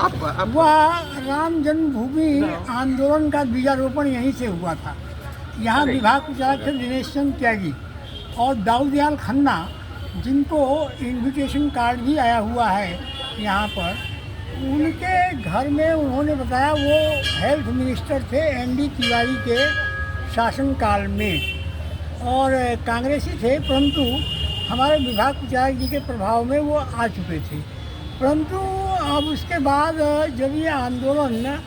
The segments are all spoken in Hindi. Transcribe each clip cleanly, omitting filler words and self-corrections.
आप वह राम जन्मभूमि आंदोलन का बीजारोपण यहीं से हुआ था। यहाँ विभाग प्रचारक थे दिनेश चंद त्यागी और दाऊदयाल खन्ना, जिनको इनविटेशन कार्ड भी आया हुआ है यहाँ पर। उनके घर में उन्होंने बताया वो हेल्थ मिनिस्टर थे एनडी तिवारी के शासनकाल में और कांग्रेसी थे, परंतु हमारे विभाग प्रचारक जी के प्रभाव में वो आ चुके थे। परंतु अब उसके बाद जब ये आंदोलन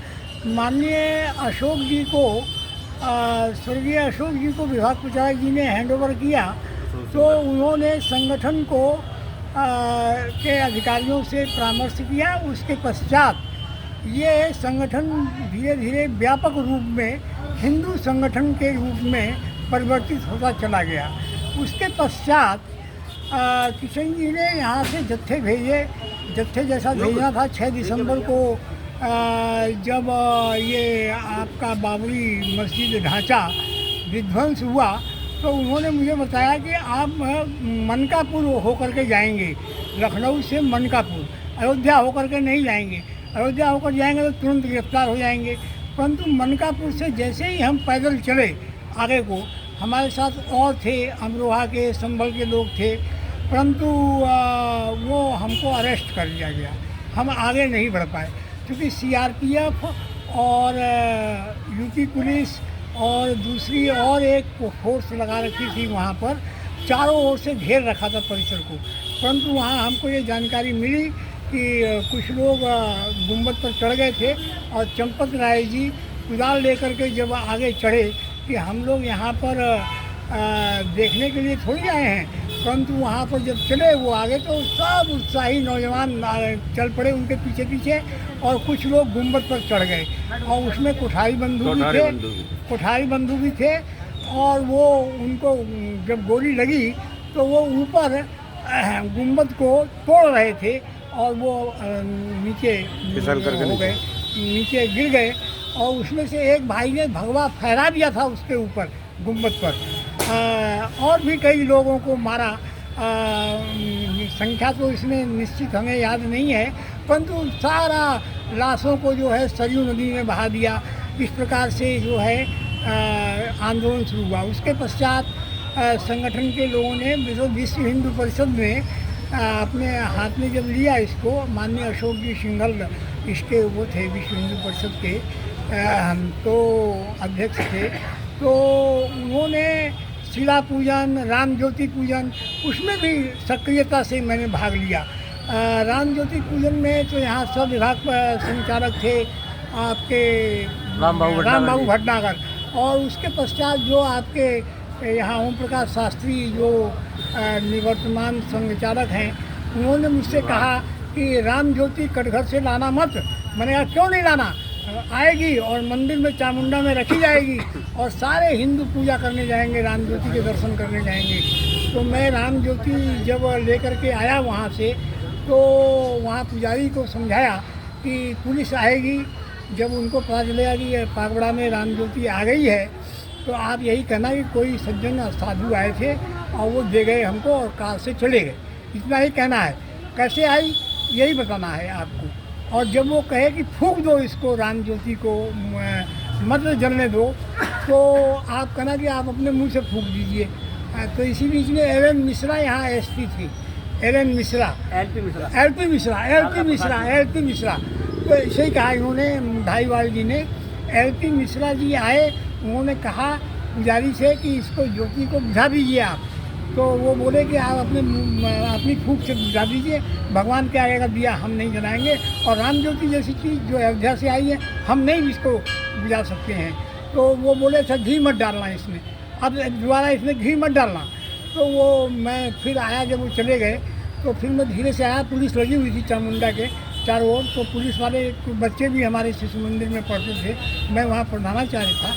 माननीय अशोक जी को स्वर्गीय अशोक जी को विभाग प्रचारक जी ने हैंडओवर किया, तो उन्होंने संगठन को के अधिकारियों से परामर्श किया। उसके पश्चात ये संगठन धीरे धीरे व्यापक रूप में हिंदू संगठन के रूप में परिवर्तित होता चला गया। उसके पश्चात किशन जी ने यहाँ से जत्थे भेजे। जत्थे जैसा भेजना था 6 दिसंबर को जब ये आपका बाबरी मस्जिद ढांचा विध्वंस हुआ, तो उन्होंने मुझे बताया कि आप मनकापुर होकर के जाएंगे, लखनऊ से मनकापुर, अयोध्या होकर के नहीं जाएंगे। अयोध्या होकर जाएंगे तो तुरंत गिरफ्तार हो जाएंगे। परंतु मनकापुर से जैसे ही हम पैदल चले आगे को, हमारे साथ और थे, अमरोहा के, संभल के लोग थे, परंतु वो हमको अरेस्ट कर लिया गया। हम आगे नहीं बढ़ पाए क्योंकि सीआरपीएफ और यूपी पुलिस और दूसरी और एक फोर्स लगा रखी थी वहाँ पर, चारों ओर से घेर रखा था परिसर को। परंतु वहाँ हमको ये जानकारी मिली कि कुछ लोग गुंबद पर चढ़ गए थे और चंपत राय जी कुदाल लेकर के जब आगे चढ़े कि हम लोग यहाँ पर देखने के लिए थोड़ी आए हैं, परंतु वहाँ पर जब चले वो आगे तो सब उत्साही नौजवान चल पड़े उनके पीछे पीछे और कुछ लोग गुंबद पर चढ़ गए और उसमें कोठारी बंदूक भी थे और वो उनको जब गोली लगी तो वो ऊपर गुंबद को तोड़ रहे थे और वो नीचे हो गए, नीचे गिर गए और उसमें से एक भाई ने भगवा फहरा दिया था उसके ऊपर गुंबद पर। और भी कई लोगों को मारा, संख्या तो इसमें निश्चित हमें याद नहीं है, परंतु सारा लाशों को जो है सरयू नदी में बहा दिया। इस प्रकार से जो है आंदोलन शुरू हुआ। उसके पश्चात संगठन के लोगों ने विश्व हिंदू परिषद में अपने हाथ में जब लिया इसको, माननीय अशोक जी सिंघल इसके वो थे विश्व हिंदू परिषद के तो अध्यक्ष थे, तो उन्होंने शिला पूजन, राम ज्योति पूजन, उसमें भी सक्रियता से मैंने भाग लिया। राम ज्योति पूजन में तो यहाँ सब विभाग संचालक थे आपके राम बाबू भटनागर और उसके पश्चात जो आपके यहाँ ओम प्रकाश शास्त्री जो निवर्तमान संचालक हैं, उन्होंने मुझसे कहा कि राम ज्योति कटघर से लाना मत। मैंने कहा क्यों नहीं लाना, आएगी और मंदिर में चामुंडा में रखी जाएगी और सारे हिंदू पूजा करने जाएंगे, राम ज्योति के दर्शन करने जाएंगे। तो मैं राम ज्योति जब लेकर के आया वहाँ से, तो वहाँ पुजारी को समझाया कि पुलिस आएगी, जब उनको पता चलेगा कि पागबड़ा में राम ज्योति आ गई है तो आप यही कहना कि कोई सज्जन साधु आए थे और वो दे गए हमको और कार से चले गए, इतना ही कहना है। कैसे आई यही बताना है आपको। और जब वो कहे कि फूंक दो इसको, राम ज्योति को मत जलने दो, तो आप कहना कि आप अपने मुंह से फूंक दीजिए। तो इसी बीच में एलएन मिश्रा यहाँ एसपी थी, एलएन मिश्रा, एलपी मिश्रा तो ऐसे ही कहा इन्होंने, धाईवाल जी ने। एलपी मिश्रा जी आए, उन्होंने कहा पुजारी से कि इसको ज्योति को बुझा दीजिए आप। तो वो बोले कि आप अपनी फूंक से बुझा दीजिए, भगवान के आगे का दिया हम नहीं जलाएंगे और राम ज्योति जैसी चीज़ जो अयोध्या से आई है हम नहीं इसको बुझा सकते हैं। तो वो बोले था घी मत डालना इसमें, अब दोबारा इसमें घी मत डालना। तो वो मैं फिर आया, जब वो चले गए तो फिर मैं धीरे से आया। पुलिस लगी हुई थी चामुंडा के चारों ओर, तो पुलिस वाले बच्चे भी हमारे शिशु मंदिर में पढ़ते थे, मैं वहाँ प्रधानाचार्य था।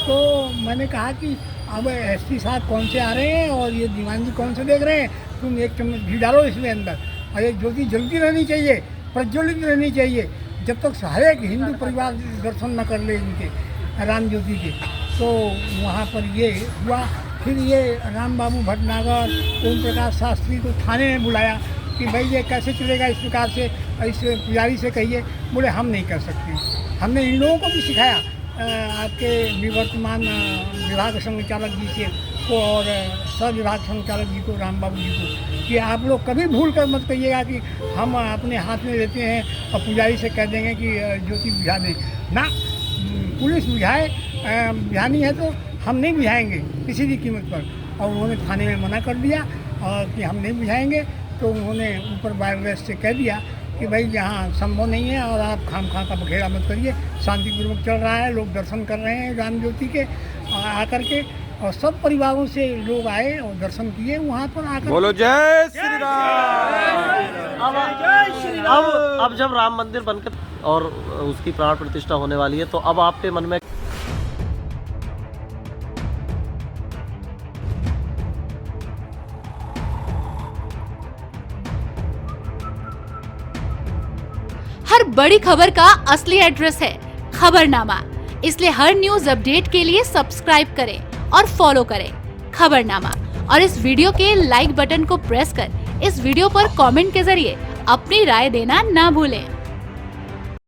तो मैंने कहा कि अब एसपी साहब कौन से आ रहे हैं और ये दीवान जी कौन से देख रहे हैं, तुम एक चम्मच घी डालो इसमें अंदर और ये ज्योति जलती रहनी चाहिए, प्रज्वलित रहनी चाहिए, जब तक हर एक हिंदू परिवार दर्शन न कर ले इनके राम ज्योति के। तो वहाँ पर ये हुआ। फिर ये राम बाबू भटनागर, ओम प्रकाश शास्त्री को थाने में बुलाया कि भाई ये कैसे चलेगा इस प्रकार से, इस पुजारी से कहिए। बोले हम नहीं कर सकते। हमने इन लोगों को भी सिखाया, आपके निवर्तमान विभाग संचालक जी से को और सब विभाग संचालक जी को, राम बाबू जी को, कि आप लोग कभी भूल कर मत कहिएगा कि हम अपने हाथ में लेते हैं और पुजारी से कह देंगे कि ज्योति बुझा दें ना। पुलिस बुझाए, बुझानी है तो हम नहीं बुझाएंगे किसी भी कीमत पर। और उन्होंने थाने में मना कर दिया और कि हम नहीं बुझाएंगे। तो उन्होंने ऊपर वायरलेस से कह दिया कि भाई यहाँ संभव नहीं है और आप खामखा का बखेड़ा मत करिए, शांतिपूर्वक चल रहा है, लोग दर्शन कर रहे हैं राम ज्योति के आकर के। और सब परिवारों से लोग आए और दर्शन किए वहाँ पर आकर। बोलो जय श्री राम। अब जब राम मंदिर बनकर और उसकी प्राण प्रतिष्ठा होने वाली है, तो अब आपके मन में हर बड़ी खबर का असली एड्रेस है खबरनामा। इसलिए हर न्यूज अपडेट के लिए सब्सक्राइब करें और फॉलो करें खबरनामा। और इस वीडियो के लाइक बटन को प्रेस कर इस वीडियो पर कमेंट के जरिए अपनी राय देना ना भूलें।